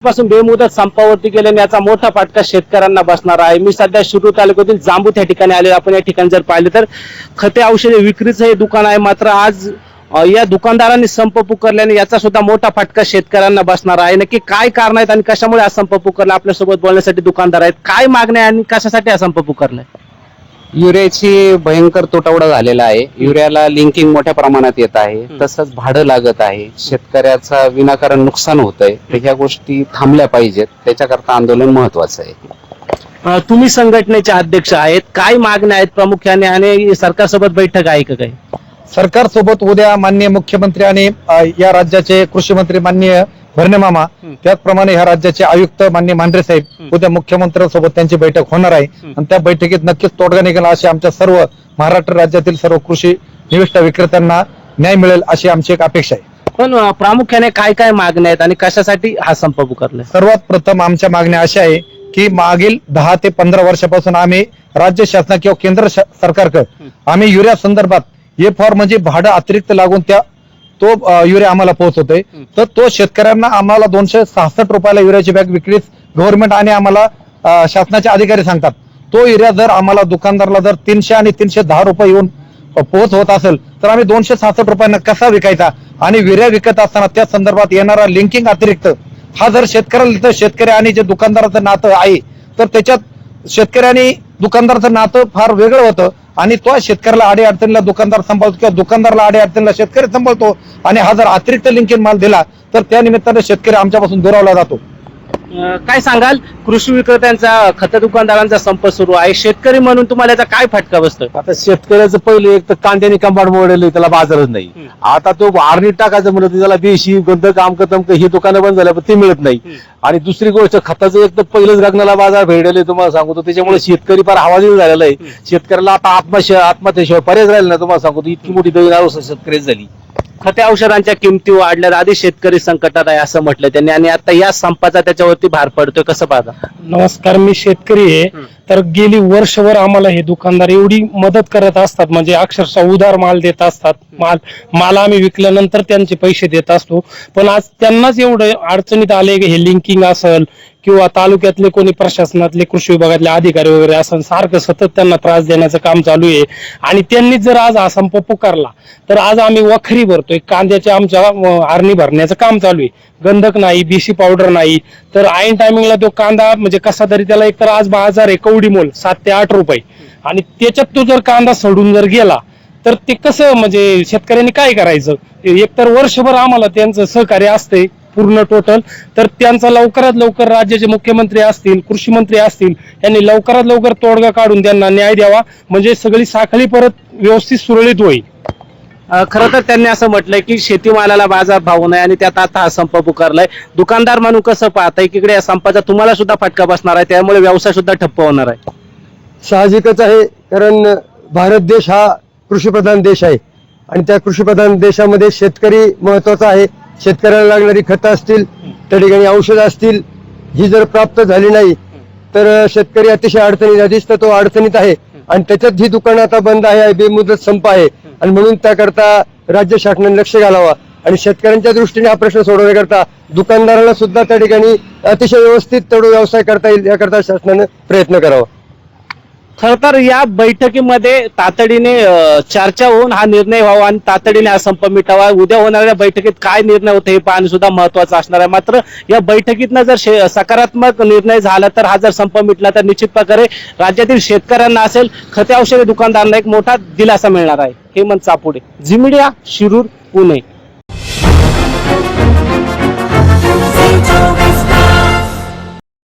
पासून बेमुदत संपावरती गेल्याने याचा मोठा फटका शेतकऱ्यांना बसणार आहे। मी सध्या शिरूर तालुक्यातील जांबूत या ठिकाणी आले। आपण या ठिकाणी जर पाहिले तर खते औषधे विक्रीचं हे दुकान आहे, मात्र आज या दुकानदारांनी संप पुकारल्याने याचा सुद्धा मोठा फटका शेतकऱ्यांना बसणार आहे। नक्की काय कारण आहेत आणि कशामुळे हा संप पुकारला, आपल्यासोबत बोलण्यासाठी दुकानदार आहेत। काय मागण्या आणि कशासाठी हा संप पुकारलाय? युरियाची भयंकर तुटवडा झालेला आहे। युरियाला लिंकिंग मोठ्या प्रमाणात येत आहे, तसंच भाडं लागत आहे, शेतकऱ्याचा विनाकारण नुकसान होतंय। तर ह्या गोष्टी थांबल्या पाहिजेत, त्याच्याकरता आंदोलन महत्वाचं आहे। तुम्ही संघटनेचे अध्यक्ष आहेत, काय मागण्या आहेत प्रामुख्याने आणि सरकारसोबत बैठक आहे का काही? सरकार सोबत उद्या माननीय मुख्यमंत्री आणि या राज्याचे कृषी मंत्री माननीय भरणे मामा, त्याचप्रमाणे ह्या राज्याचे आयुक्त माननीय मांढरे साहेब उद्या मुख्यमंत्र्यांसोबत त्यांची बैठक होणार आहे आणि त्या बैठकीत नक्कीच तोडगा निघेल अशी आमच्या सर्व महाराष्ट्र राज्यातील सर्व कृषी निविष्ठ विक्रेत्यांना न्याय मिळेल अशी आमची एक अपेक्षा आहे। पण प्रामुख्याने काय काय मागण्या आहेत आणि कशासाठी हा संप पुकारलाय? सर्वात प्रथम आमच्या मागण्या अशा आहे की मागील 10 ते 15 वर्षापासून आम्ही राज्य शासन किंवा केंद्र सरकारकडे आम्ही युरिया संदर्भात A4 म्हणजे भाडं अतिरिक्त लागून तो युरिया आम्हाला पोहोचवतोय, तर तो शेतकऱ्यांना आम्हाला 266 रुपयाला युरियाची बॅग विक्रीस गव्हर्नमेंट आणि आम्हाला शासनाचे अधिकारी सांगतात। तो युरिया जर आम्हाला दुकानदाराला जर 300 आणि 310 रुपये येऊन पोहोच होत असेल तर आम्ही 266 रुपयांना कसा विकायचा? आणि युरिया विकत असताना त्या संदर्भात येणारा लिंकिंग अतिरिक्त हा जर शेतकऱ्याला, शेतकरी आणि जे दुकानदाराचं नातं आहे तर त्याच्यात शेतकरी आणि दुकानदाराचं नातं फार वेगळं होतं आणि तो शेतकऱ्याला आडे अडचणीला दुकानदार सांभाळतो किंवा दुकानदाराला आडे अडचणीला शेतकरी सांभाळतो। आणि हा जर अतिरिक्त लिंकिंग माल दिला तर त्या निमित्ताने शेतकरी आमच्यापासून दुरावला जातो। काय सांगाल? कृषी विक्रेत्यांचा, खत दुकानदारांचा संप सुरू आहे, शेतकरी म्हणून तुम्हाला याचा काय फटका बसतोय? आता शेतकऱ्याचं पहिले एक तर कांद्याने कंबाड मोडले, त्याला बाजारच नाही। आता तो आरणी टाकायचं म्हणलं तर त्याला देशी गंधक आमकतमक ही दुकानं बंद झाल्या, पण ते मिळत नाही। आणि दुसरी गोष्ट खताचं एक तर पहिलंच गगनाला बाजार भेटले तुम्हाला सांगतो, त्याच्यामुळे शेतकरी फार हवालदिल झालेला आहे। शेतकऱ्याला आता आत्महत्येशिवाय पर्याय राहिला ना, तुम्हाला सांगतो इतकी मोठी दळीनार शेतकरी झाली। खते औषधांच्या किमती वाढल्यात, आधी शेतकरी संकटात आहे असं म्हटलं त्यांनी, आणि आता या संपाचा त्याच्यावरती भार पडतोय, कसं पाहता? नमस्कार, मी शेतकरी आहे। तर गेली वर्षभर आम्हाला हे दुकानदार एवढी मदत करत असतात, म्हणजे अक्षरशः उधार माल देत असतात। माल आम्ही विकल्यानंतर त्यांचे पैसे देत असतो, पण आज त्यांनाच एवढं अडचणीत आले की हे लिंकिंग असेल किंवा तालुक्यातले कोणी प्रशासनातले कृषी विभागातले अधिकारी वगैरे असेल, सारखं सतत त्यांना त्रास देण्याचं काम चालू आहे। आणि त्यांनी जर आज हा संप पुकारला तर आज आम्ही वखरी भरतोय, कांद्याच्या आमच्या आरणी भरण्याचं काम चालू आहे। गंधक नाही, बीसी पावडर नाही, तर ऐन टायमिंगला तो कांदा म्हणजे कसा तरी त्याला एकतर आज बाजार आहे कवडी मोल 7 ते 8 रुपये, आणि त्याच्यात तो जर कांदा सडून जर गेला तर ते कसं, म्हणजे शेतकऱ्यांनी काय करायचं? एकतर वर्षभर आम्हाला त्यांचं सहकार्य असते पूर्ण टोटल, तर त्यांचा लवकरात लवकर राज्याचे मुख्यमंत्री असतील, कृषी मंत्री असतील, यांनी लवकरात लवकर तोडगा काढून त्यांना न्याय द्यावा, म्हणजे सगळी साखळी परत व्यवस्थित सुरळीत होईल। खरं तर त्यांनी असं म्हटलंय की शेतीमालाला बाजार भाव नाही आणि त्यात आता हा संप पुकारलाय। दुकानदार म्हणून कसं पाहताय की इकडे या संपाचा तुम्हाला सुद्धा फटका बसणार आहे, त्यामुळे व्यवसाय सुद्धा ठप्प होणार आहे? साहजिकच आहे, कारण भारत देश हा कृषीप्रधान देश आहे आणि त्या कृषीप्रधान देशामध्ये शेतकरी महत्वाचा आहे। शेतकऱ्याला लागणारी खतं असतील, त्या ठिकाणी औषधं असतील, ही जर प्राप्त झाली नाही तर शेतकरी अतिशय अडचणीत, आधीच तर तो अडचणीत आहे आणि त्याच्यात ही दुकानं आता बंद आहे, बेमुदत संप आहे, आणि म्हणून त्याकरता राज्य शासनाने लक्ष घालावा आणि शेतकऱ्यांच्या दृष्टीने हा प्रश्न सोडवण्याकरता दुकानदाराला सुद्धा त्या ठिकाणी अतिशय व्यवस्थित तेवढा व्यवसाय करता येईल याकरता शासनाने प्रयत्न करावा। खर तर या बैठकीमध्ये तातडीने चर्चा होऊन हा निर्णय व्हावा आणि तातडीने हा संप मिटावा। उद्या होणाऱ्या बैठकीत काय निर्णय होते हे पाहणे सुद्धा महत्वाचं असणार आहे। मात्र या बैठकीतनं जर सकारात्मक निर्णय झाला तर हा जर संप मिटला तर निश्चित प्रकारे राज्यातील शेतकऱ्यांना असेल, खते औषधी दुकानदारांना एक मोठा दिलासा मिळणार आहे। हेमंत चापुडे, झी मीडिया, शिरूर, पुणे।